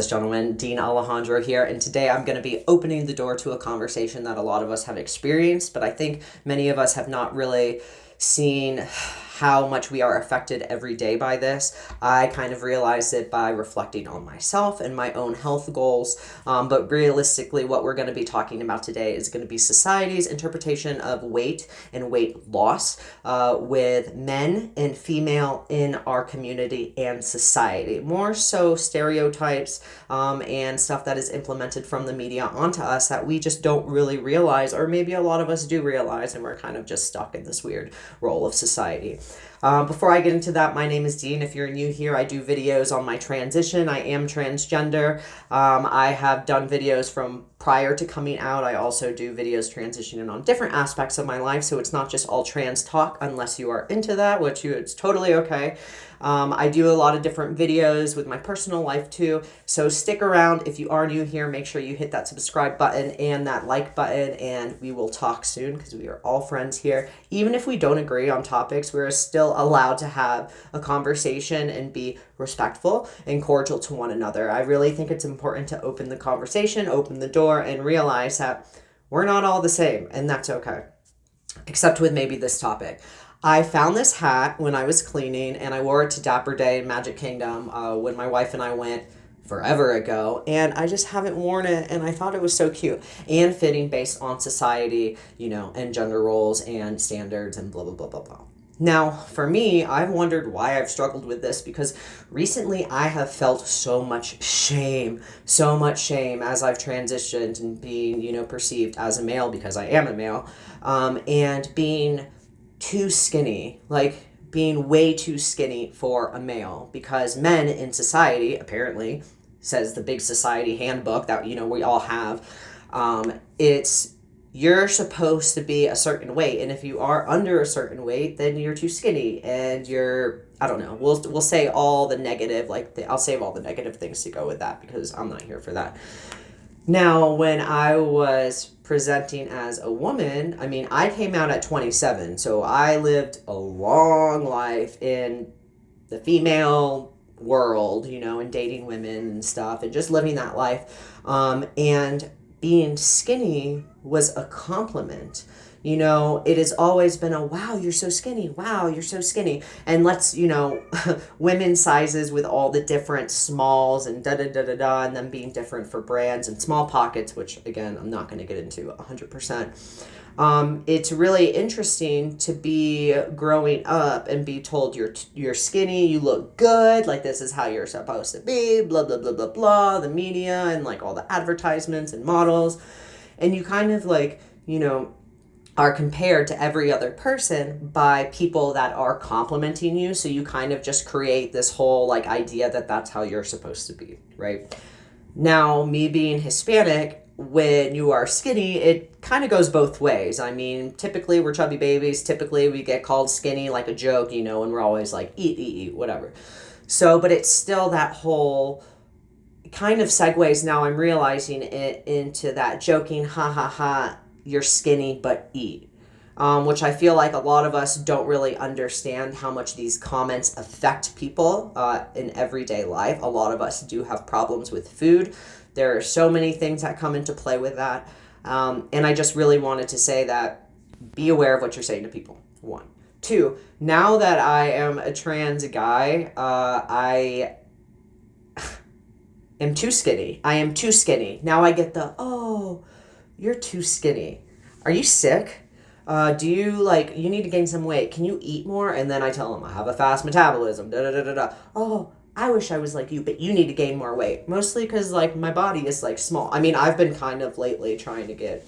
Gentleman, Dean Alejandro here, and today I'm going to be opening the door to a conversation that a lot of us have experienced, but I think many of us have not really seen how much we are affected every day by this. I kind of realized it by reflecting on myself and my own health goals, but realistically what we're going to be talking about today is going to be society's interpretation of weight and weight loss with men and female in our community and society. More so stereotypes and stuff that is implemented from the media onto us that we just don't really realize, or maybe a lot of us do realize, and we're kind of just stuck in this weird role of society. Before I get into that, my name is Dean. If you're new here, I do videos on my transition. I am transgender. I have done videos from prior to coming out. I also do videos transitioning on different aspects of my life, so it's not just all trans talk unless you are into that, which it's totally okay. I do a lot of different videos with my personal life too, so stick around. If you are new here, make sure you hit that subscribe button and that like button, and we will talk soon because we are all friends here. Even if we don't agree on topics, we're still allowed to have a conversation and be respectful and cordial to one another. I really think it's important to open the conversation, open the door, and realize that we're not all the same, and that's okay. Except with maybe this topic. I found this hat when I was cleaning, and I wore it to Dapper Day in Magic Kingdom when my wife and I went forever ago, and I just haven't worn it, and I thought it was so cute and fitting based on society, and gender roles and standards and blah, blah, blah, blah, blah. Now, for me, I've wondered why I've struggled with this, because recently I have felt so much shame as I've transitioned and being, perceived as a male because I am a male, and being too skinny, like being way too skinny for a male, because men in society, apparently, says the big society handbook that, we all have, it's you're supposed to be a certain weight, and if you are under a certain weight, then you're too skinny, and I don't know, we'll say all the negative, I'll save all the negative things to go with that, because I'm not here for that. Now, when I was presenting as a woman, I came out at 27, so I lived a long life in the female world, and dating women and stuff, and just living that life, and being skinny was a compliment. It has always been a, wow, you're so skinny. Wow, you're so skinny. And women's sizes with all the different smalls and da-da-da-da-da, and them being different for brands and small pockets, which, again, I'm not going to get into 100%. It's really interesting to be growing up and be told you're skinny, you look good, like this is how you're supposed to be, blah, blah, blah, blah, blah, the media and all the advertisements and models. And you kind of are compared to every other person by people that are complimenting you. So you kind of just create this whole idea that that's how you're supposed to be, right? Now, me being Hispanic, when you are skinny, it kind of goes both ways. Typically we're chubby babies. Typically we get called skinny like a joke, and we're always like, eat, whatever. So, but it's still that whole kind of segues, now I'm realizing it, into that joking, ha ha ha, you're skinny but eat, which I feel like a lot of us don't really understand how much these comments affect people in everyday life. A lot of us do have problems with food. There are so many things that come into play with that, and I just really wanted to say that be aware of what you're saying to people. 1. 2, now that I am a trans guy, I am too skinny. I am too skinny. Now I get oh, you're too skinny. Are you sick? Do you you need to gain some weight? Can you eat more? And then I tell them I have a fast metabolism. Da da da da da. Oh, I wish I was like you, but you need to gain more weight. Mostly because my body is small. I've been kind of lately trying to get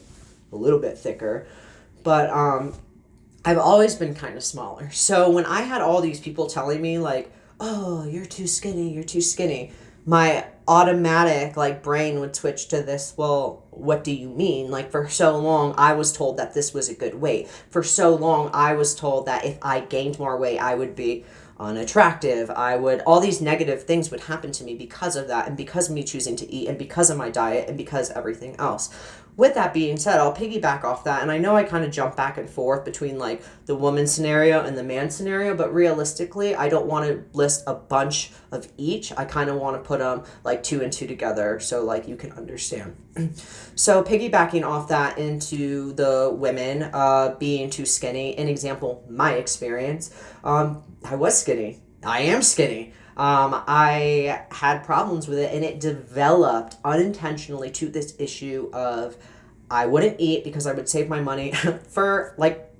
a little bit thicker, but I've always been kind of smaller. So when I had all these people telling me oh, you're too skinny, my automatic brain would switch to this, well, what do you mean? For so long I was told that this was a good weight. For so long I was told that if I gained more weight I would be unattractive. All these negative things would happen to me because of that, and because of me choosing to eat, and because of my diet, and because everything else. With that being said, I'll piggyback off that, and I know I kind of jump back and forth between like the woman scenario and the man scenario, but realistically, I don't want to list a bunch of each. I kind of want to put them like two and two together so like you can understand. So piggybacking off that into the women being too skinny, an example, my experience, I was skinny. I am skinny. I had problems with it, and it developed unintentionally to this issue of I wouldn't eat because I would save my money for like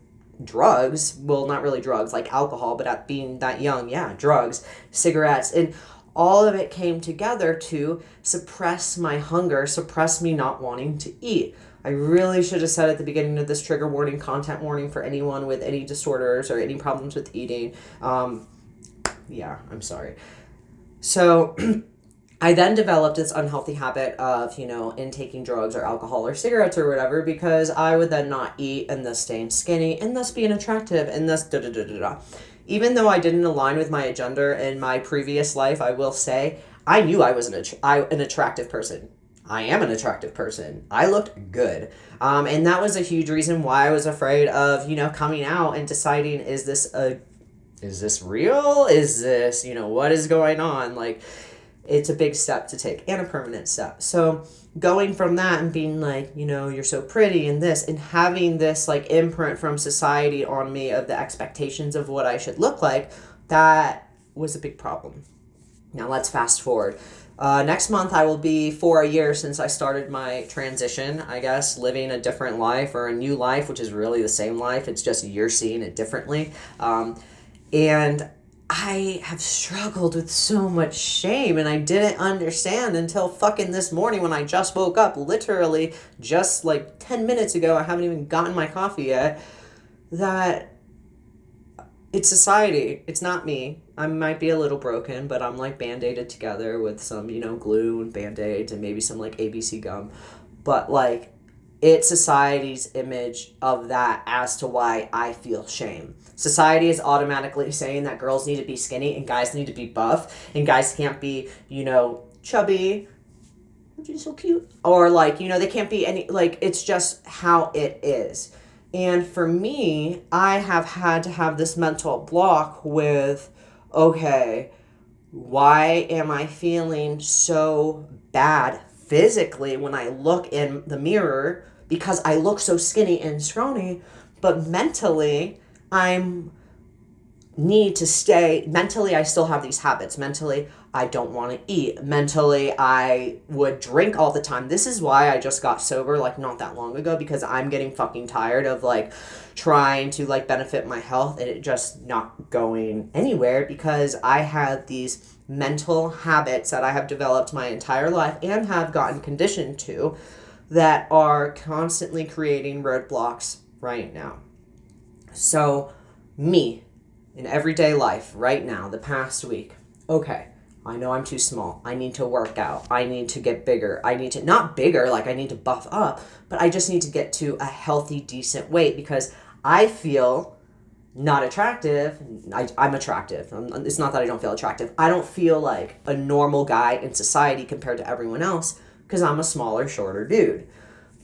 drugs. Well, not really drugs, like alcohol, but at being that young, yeah, drugs, cigarettes, and all of it came together to suppress my hunger, suppress me not wanting to eat. I really should have said at the beginning of this trigger warning, content warning for anyone with any disorders or any problems with eating. Yeah, I'm sorry. So I then developed this unhealthy habit of, intaking drugs or alcohol or cigarettes or whatever, because I would then not eat and thus staying skinny and thus being attractive and thus da da da da da. Even though I didn't align with my agenda in my previous life, I will say I knew I was an attractive person. I am an attractive person. I looked good. And that was a huge reason why I was afraid of, coming out and deciding, is this real? Is this, what is going on? Like, it's a big step to take and a permanent step. So going from that and being like, you're so pretty and this, and having this like imprint from society on me of the expectations of what I should look like, that was a big problem. Now let's fast forward. Next month I will be 4 years since I started my transition, I guess, living a different life or a new life, which is really the same life. It's just you're seeing it differently. And I have struggled with so much shame, and I didn't understand until fucking this morning when I just woke up, literally just like 10 minutes ago. I haven't even gotten my coffee yet, that it's society. It's not me. I might be a little broken, but I'm like band-aided together with some, glue and band-aids and maybe some like ABC gum. But like, it's society's image of that as to why I feel shame. Society is automatically saying that girls need to be skinny and guys need to be buff, and guys can't be, chubby, which is so cute. Or like, they can't be any, like, it's just how it is. And for me, I have had to have this mental block with, okay, why am I feeling so bad physically when I look in the mirror because I look so skinny and scrawny, but mentally I still have these habits. Mentally, I don't want to eat. Mentally, I would drink all the time. This is why I just got sober like not that long ago, because I'm getting fucking tired of like trying to like benefit my health and it just not going anywhere, because I had these mental habits that I have developed my entire life and have gotten conditioned to that are constantly creating roadblocks right now. So me, in everyday life right now, the past week, okay, I know I'm too small. I need to work out. I need to get bigger. I need to, not bigger, like I need to buff up, but I just need to get to a healthy, decent weight, because I feel not attractive. I'm attractive. It's not that I don't feel attractive. I don't feel like a normal guy in society compared to everyone else because I'm a smaller, shorter dude.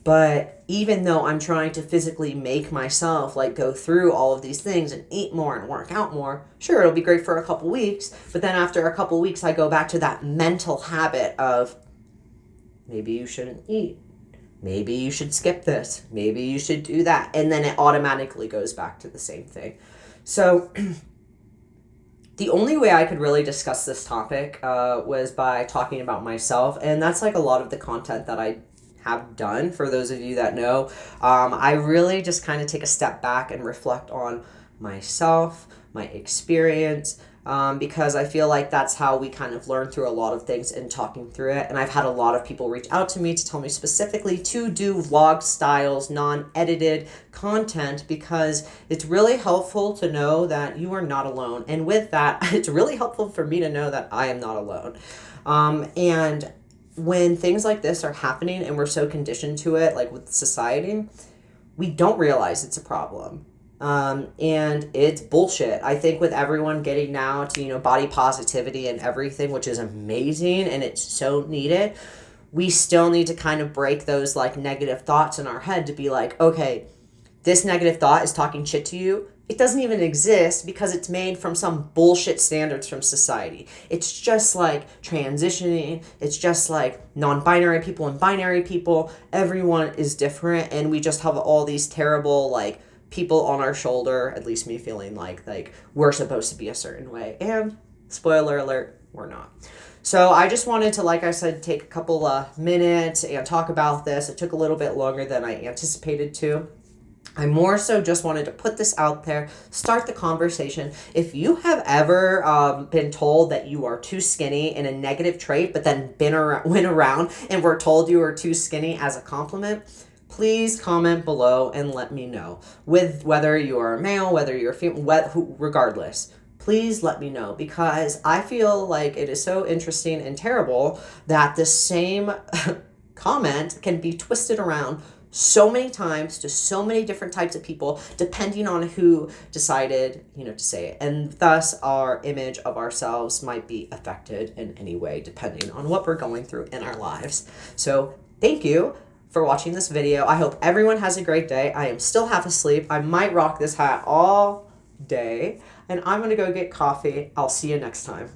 But even though I'm trying to physically make myself like go through all of these things and eat more and work out more, sure, it'll be great for a couple weeks. But then after a couple weeks, I go back to that mental habit of maybe you shouldn't eat. Maybe you should skip this. Maybe you should do that. And then it automatically goes back to the same thing. So the only way I could really discuss this topic was by talking about myself. And that's like a lot of the content that I have done. For those of you that know, I really just kind of take a step back and reflect on myself, my experience, because I feel like that's how we kind of learn through a lot of things in talking through it. And I've had a lot of people reach out to me to tell me specifically to do vlog styles, non-edited content, because it's really helpful to know that you are not alone. And with that, it's really helpful for me to know that I am not alone. And when things like this are happening and we're so conditioned to it, like with society, we don't realize it's a problem. And it's bullshit. I think with everyone getting now to, body positivity and everything, which is amazing and it's so needed, we still need to kind of break those like negative thoughts in our head to be like, okay, this negative thought is talking shit to you. It doesn't even exist because it's made from some bullshit standards from society. It's just like transitioning. It's just like non-binary people and binary people. Everyone is different, and we just have all these terrible like people on our shoulder. At least me feeling like we're supposed to be a certain way. And spoiler alert, we're not. So I just wanted to, like I said, take a couple minutes and talk about this. It took a little bit longer than I anticipated to. I more so just wanted to put this out there, start the conversation. If you have ever been told that you are too skinny in a negative trait, but then went around and were told you were too skinny as a compliment, please comment below and let me know. With whether you are a male, whether you're a female, regardless. Please let me know, because I feel like it is so interesting and terrible that the same comment can be twisted around so many times to so many different types of people, depending on who decided, to say it. And thus our image of ourselves might be affected in any way, depending on what we're going through in our lives. So thank you for watching this video. I hope everyone has a great day. I am still half asleep. I might rock this hat all day, and I'm going to go get coffee. I'll see you next time.